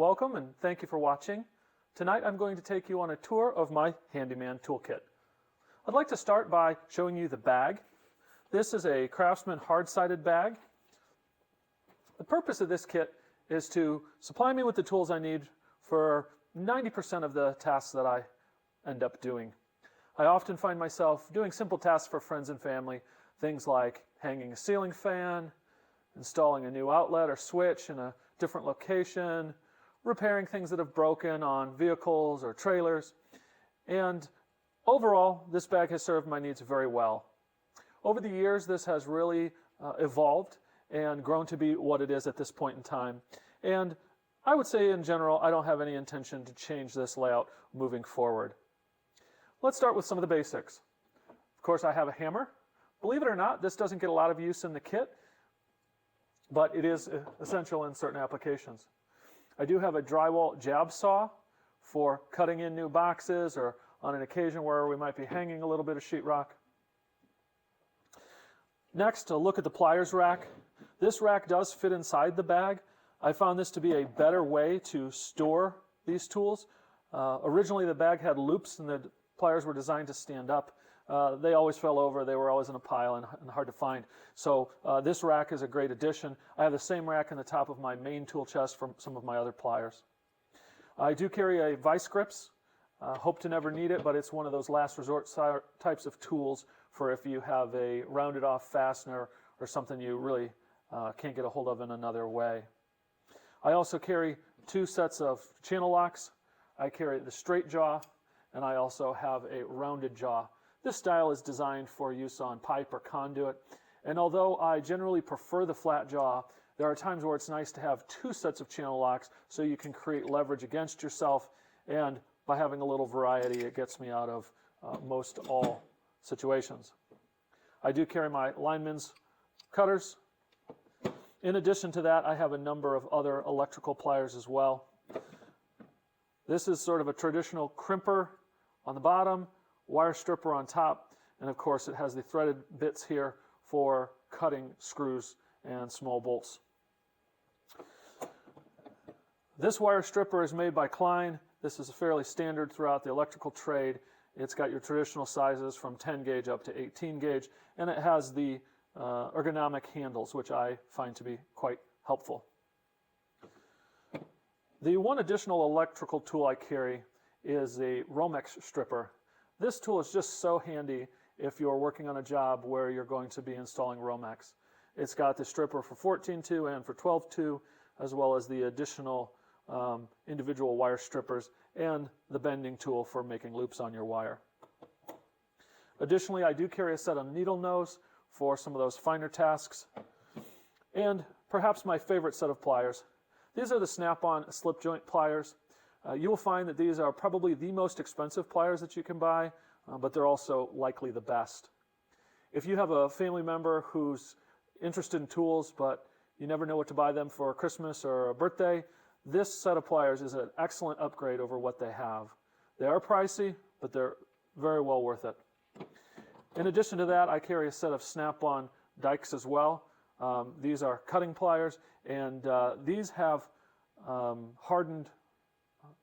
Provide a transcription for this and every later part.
Welcome and thank you for watching. Tonight I'm going to take you on a tour of my handyman toolkit. I'd like to start by showing you the bag. This is a Craftsman hard-sided bag. The purpose of this kit is to supply me with the tools I need for 90% of the tasks that I end up doing. I often find myself doing simple tasks for friends and family, things like hanging a ceiling fan, installing a new outlet or switch in a different location, repairing things that have broken on vehicles or trailers, and overall this bag has served my needs very well. Over the years this has really evolved and grown to be what it is at this point in time, and I would say in general I don't have any intention to change this layout moving forward. Let's start with some of the basics. Of course I have a hammer. Believe it or not, this doesn't get a lot of use in the kit, but it is essential in certain applications. I do have a drywall jab saw for cutting in new boxes or on an occasion where we might be hanging a little bit of sheetrock. Next, a look at the pliers rack. This rack does fit inside the bag. I found this to be a better way to store these tools. Originally the bag had loops and the pliers were designed to stand up. They always fell over, they were always in a pile and hard to find. So this rack is a great addition. I have the same rack in the top of my main tool chest from some of my other pliers. I do carry a vice grips. Hope to never need it, but it's one of those last resort types of tools for if you have a rounded off fastener or something you really can't get a hold of in another way. I also carry two sets of channel locks. I carry the straight jaw and I also have a rounded jaw. This style is designed for use on pipe or conduit, and although I generally prefer the flat jaw, there are times where it's nice to have two sets of channel locks so you can create leverage against yourself, and by having a little variety it gets me out of most all situations. I do carry my lineman's cutters. In addition to that, I have a number of other electrical pliers as well. This is sort of a traditional crimper on the bottom, wire stripper on top, and of course it has the threaded bits here for cutting screws and small bolts. This wire stripper is made by Klein. This is fairly standard throughout the electrical trade. It's got your traditional sizes from 10 gauge up to 18 gauge, and it has the ergonomic handles, which I find to be quite helpful. The one additional electrical tool I carry is a Romex stripper. This tool is just so handy if you're working on a job where you're going to be installing Romex. It's got the stripper for 14-2 and for 12-2, as well as the additional individual wire strippers and the bending tool for making loops on your wire. Additionally, I do carry a set of needle nose for some of those finer tasks, and perhaps my favorite set of pliers. These are the Snap-on slip joint pliers. You will find that these are probably the most expensive pliers that you can buy, but they're also likely the best. If you have a family member who's interested in tools, but you never know what to buy them for Christmas or a birthday, this set of pliers is an excellent upgrade over what they have. They are pricey, but they're very well worth it. In addition to that, I carry a set of Snap-on dikes as well. These are cutting pliers, and these have hardened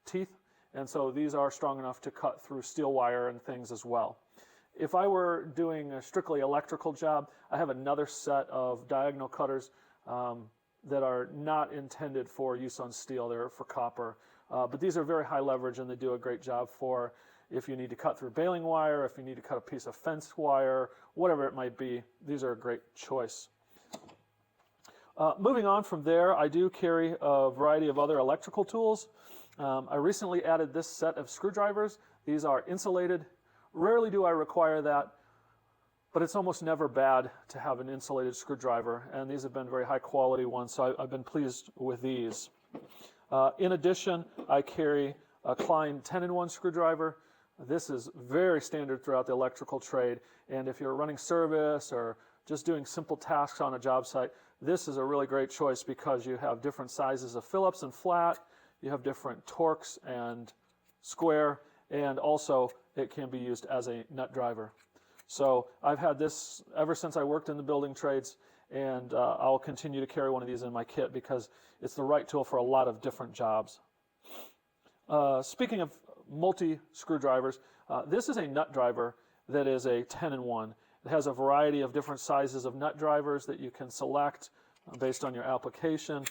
teeth, and so these are strong enough to cut through steel wire and things as well. If I were doing a strictly electrical job, I have another set of diagonal cutters that are not intended for use on steel. They're for copper, but these are very high leverage and they do a great job for if you need to cut through baling wire, if you need to cut a piece of fence wire, whatever it might be. These are a great choice. Moving on from there, I do carry a variety of other electrical tools. I recently added this set of screwdrivers. These are insulated. Rarely do I require that, but it's almost never bad to have an insulated screwdriver, and these have been very high quality ones, so I've been pleased with these. In addition, I carry a Klein 10-in-1 screwdriver. This is very standard throughout the electrical trade, and if you're running service or just doing simple tasks on a job site, this is a really great choice because you have different sizes of Phillips and flat, you have different torques and square, and also it can be used as a nut driver. So I've had this ever since I worked in the building trades, and I'll continue to carry one of these in my kit because it's the right tool for a lot of different jobs. Speaking of multi-screwdrivers, this is a nut driver that is a 10-in-1. It has a variety of different sizes of nut drivers that you can select based on your application.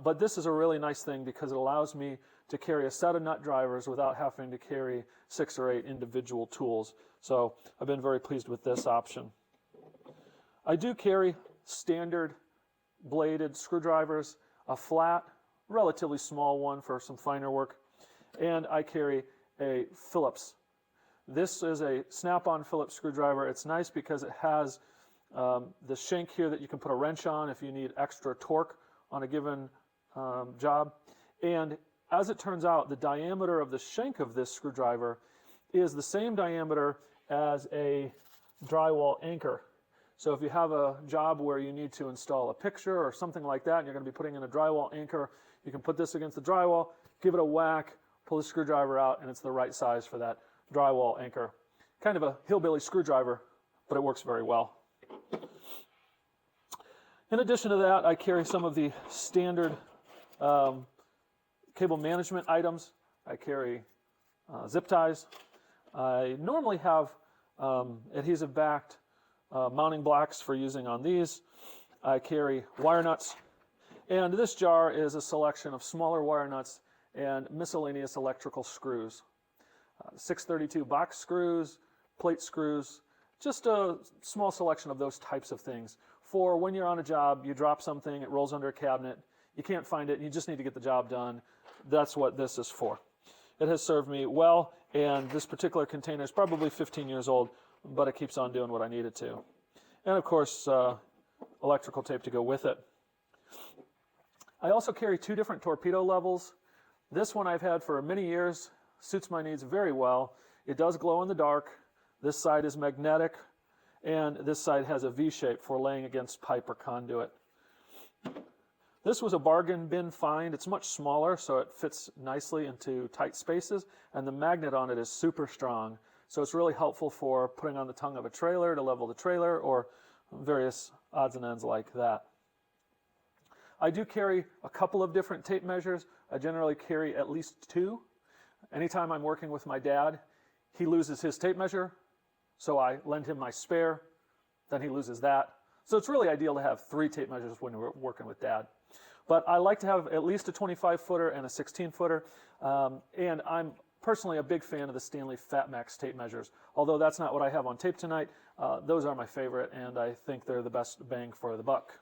But this is a really nice thing because it allows me to carry a set of nut drivers without having to carry 6 or 8 individual tools. So I've been very pleased with this option. I do carry standard bladed screwdrivers, a flat, relatively small one for some finer work, and I carry a Phillips. This is a snap-on Phillips screwdriver. It's nice because it has the shank here that you can put a wrench on if you need extra torque on a given job. And as it turns out, the diameter of the shank of this screwdriver is the same diameter as a drywall anchor. So if you have a job where you need to install a picture or something like that, and you're going to be putting in a drywall anchor, you can put this against the drywall, give it a whack, pull the screwdriver out, and it's the right size for that drywall anchor. Kind of a hillbilly screwdriver, but it works very well. In addition to that, I carry some of the standard cable management items. I carry zip ties. I normally have adhesive-backed mounting blocks for using on these. I carry wire nuts. And this jar is a selection of smaller wire nuts and miscellaneous electrical screws. 632 box screws, plate screws, just a small selection of those types of things. For when you're on a job, you drop something, it rolls under a cabinet, you can't find it, and you just need to get the job done. That's what this is for. It has served me well, and this particular container is probably 15 years old, but it keeps on doing what I need it to. And of course, electrical tape to go with it. I also carry 2 different torpedo levels. This one I've had for many years, suits my needs very well. It does glow in the dark. This side is magnetic, and this side has a V-shape for laying against pipe or conduit. This was a bargain bin find. It's much smaller, so it fits nicely into tight spaces, and the magnet on it is super strong. So it's really helpful for putting on the tongue of a trailer to level the trailer or various odds and ends like that. I do carry a couple of different tape measures. I generally carry at least 2. Anytime I'm working with my dad, he loses his tape measure, so I lend him my spare, then he loses that. So it's really ideal to have 3 tape measures when we're working with Dad. But I like to have at least a 25-footer and a 16-footer, and I'm personally a big fan of the Stanley FatMax tape measures. Although that's not what I have on tape tonight, those are my favorite, and I think they're the best bang for the buck.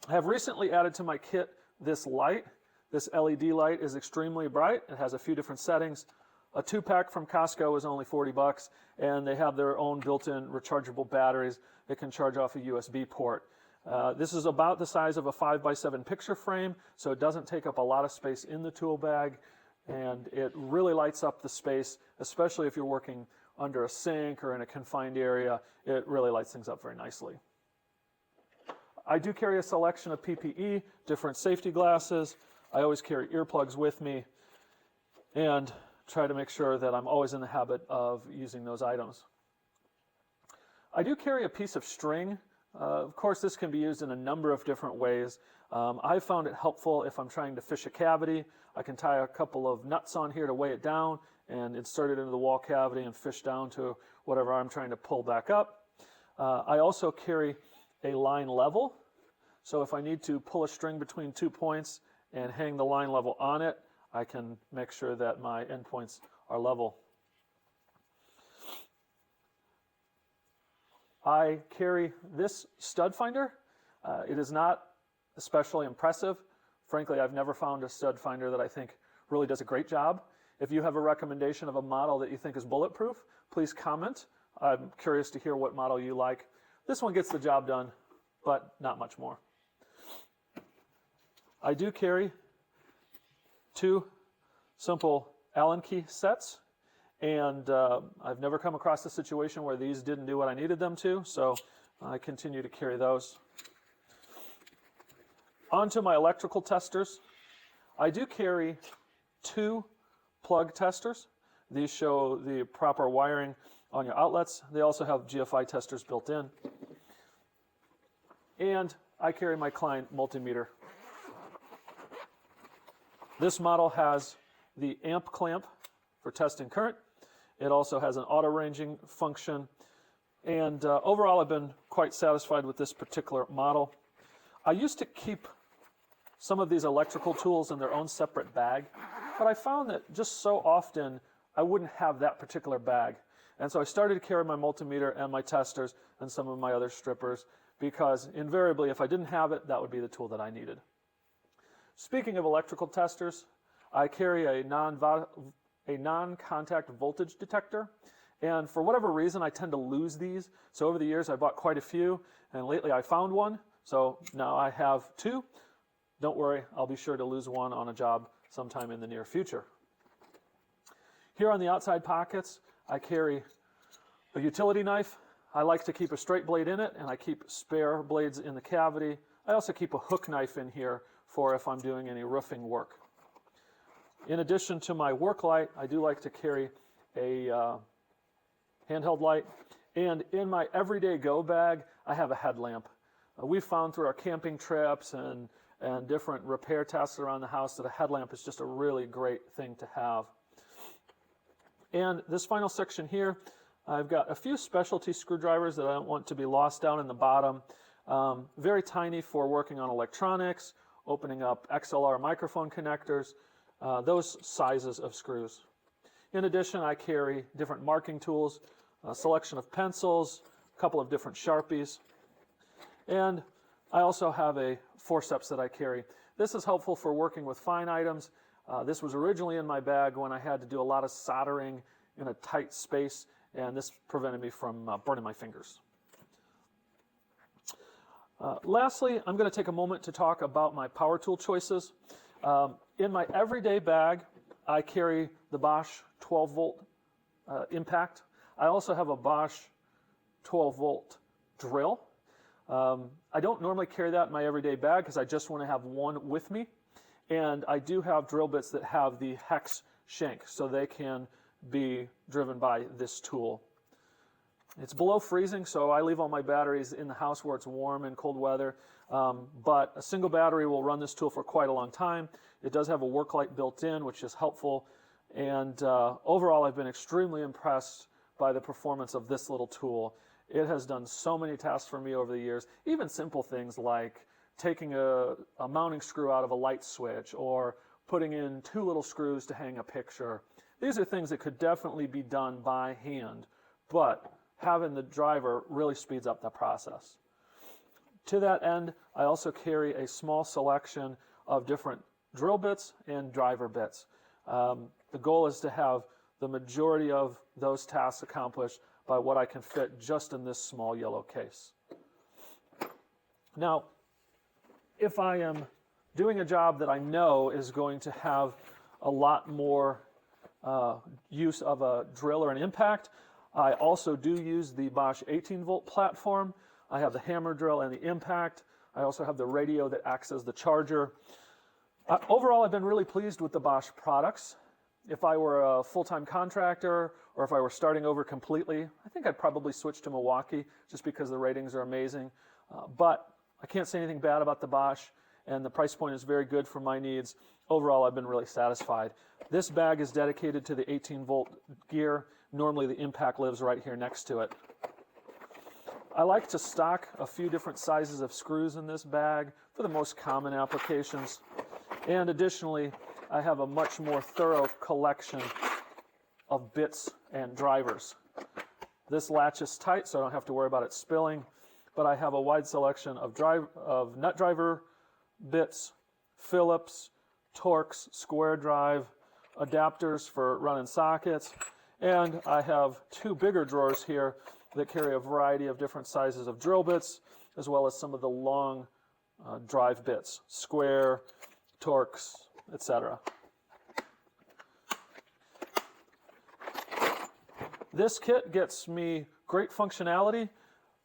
I have recently added to my kit this light. This LED light is extremely bright. It has a few different settings. A 2-pack from Costco is only 40 bucks, and they have their own built-in rechargeable batteries that can charge off a USB port. This is about the size of a 5x7 picture frame, so it doesn't take up a lot of space in the tool bag, and it really lights up the space, especially if you're working under a sink or in a confined area. It really lights things up very nicely. I do carry a selection of PPE, different safety glasses. I always carry earplugs with me and try to make sure that I'm always in the habit of using those items. I do carry a piece of string. Of course, this can be used in a number of different ways. I've found it helpful if I'm trying to fish a cavity. I can tie a couple of nuts on here to weigh it down and insert it into the wall cavity and fish down to whatever I'm trying to pull back up. I also carry a line level. So if I need to pull a string between 2 points and hang the line level on it, I can make sure that my endpoints are level. I carry this stud finder. It is not especially impressive. Frankly, I've never found a stud finder that I think really does a great job. If you have a recommendation of a model that you think is bulletproof, please comment. I'm curious to hear what model you like. This one gets the job done, but not much more. I do carry 2 simple Allen key sets, and I've never come across a situation where these didn't do what I needed them to, so I continue to carry those. On to my electrical testers. I do carry 2 plug testers. These show the proper wiring on your outlets. They also have GFI testers built in. And I carry my Klein multimeter. This model has the amp clamp for testing current. It also has an auto ranging function. And overall, I've been quite satisfied with this particular model. I used to keep some of these electrical tools in their own separate bag, but I found that just so often I wouldn't have that particular bag. And so I started to carry my multimeter and my testers and some of my other strippers, because invariably, if I didn't have it, that would be the tool that I needed. Speaking of electrical testers, I carry a non-contact voltage detector. And for whatever reason, I tend to lose these. So over the years, I bought quite a few, and lately I found one. So now I have two. Don't worry, I'll be sure to lose one on a job sometime in the near future. Here on the outside pockets, I carry a utility knife. I like to keep a straight blade in it, and I keep spare blades in the cavity. I also keep a hook knife in here for if I'm doing any roofing work. In addition to my work light, I do like to carry a handheld light. And in my everyday go bag, I have a headlamp. We've found through our camping trips and different repair tests around the house that a headlamp is just a really great thing to have. And this final section here, I've got a few specialty screwdrivers that I don't want to be lost down in the bottom. Very tiny for working on electronics, opening up XLR microphone connectors, those sizes of screws. In addition, I carry different marking tools, a selection of pencils, a couple of different Sharpies, and I also have a forceps that I carry. This is helpful for working with fine items. This was originally in my bag when I had to do a lot of soldering in a tight space, and this prevented me from burning my fingers. Lastly, I'm going to take a moment to talk about my power tool choices. In my everyday bag, I carry the Bosch 12-volt impact. I also have a Bosch 12-volt drill. I don't normally carry that in my everyday bag because I just want to have one with me. And I do have drill bits that have the hex shank, so they can be driven by this tool. It's below freezing, so I leave all my batteries in the house where it's warm in cold weather. But a single battery will run this tool for quite a long time. It does have a work light built in, which is helpful. And overall, I've been extremely impressed by the performance of this little tool. It has done so many tasks for me over the years, even simple things like taking a mounting screw out of a light switch or putting in 2 little screws to hang a picture. These are things that could definitely be done by hand, but having the driver really speeds up that process. To that end, I also carry a small selection of different drill bits and driver bits. The goal is to have the majority of those tasks accomplished by what I can fit just in this small yellow case. Now, if I am doing a job that I know is going to have a lot more use of a drill or an impact, I also do use the Bosch 18-volt platform. I have the hammer drill and the impact. I also have the radio that acts as the charger. Overall, I've been really pleased with the Bosch products. If I were a full-time contractor or if I were starting over completely, I think I'd probably switch to Milwaukee just because the ratings are amazing. But I can't say anything bad about the Bosch, and the price point is very good for my needs. Overall, I've been really satisfied. This bag is dedicated to the 18-volt gear. Normally, the impact lives right here next to it. I like to stock a few different sizes of screws in this bag for the most common applications. And additionally, I have a much more thorough collection of bits and drivers. This latch is tight, so I don't have to worry about it spilling, but I have a wide selection of nut driver bits, Phillips, Torx, square drive, adapters for running sockets, and I have 2 bigger drawers here that carry a variety of different sizes of drill bits, as well as some of the long drive bits, square, Torx, etc. This kit gets me great functionality.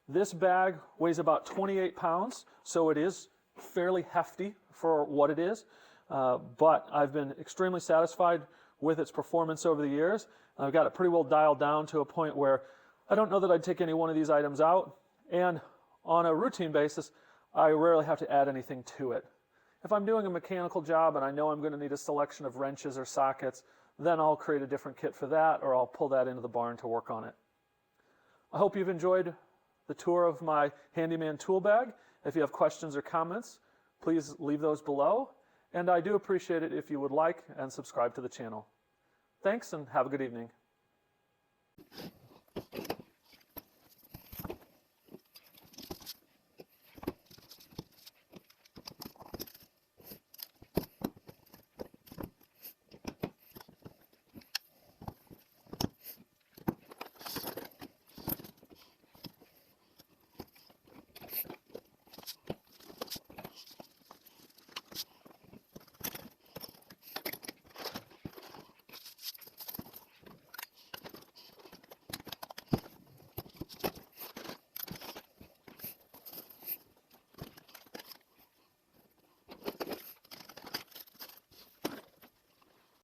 This bag weighs about 28 pounds, so it is fairly hefty for what it is, but I've been extremely satisfied with its performance over the years. I've got it pretty well dialed down to a point where I don't know that I'd take any one of these items out, and on a routine basis, I rarely have to add anything to it. If I'm doing a mechanical job and I know I'm going to need a selection of wrenches or sockets, then I'll create a different kit for that, or I'll pull that into the barn to work on it. I hope you've enjoyed the tour of my handyman tool bag. If you have questions or comments, please leave those below. And I do appreciate it if you would like and subscribe to the channel. Thanks and have a good evening.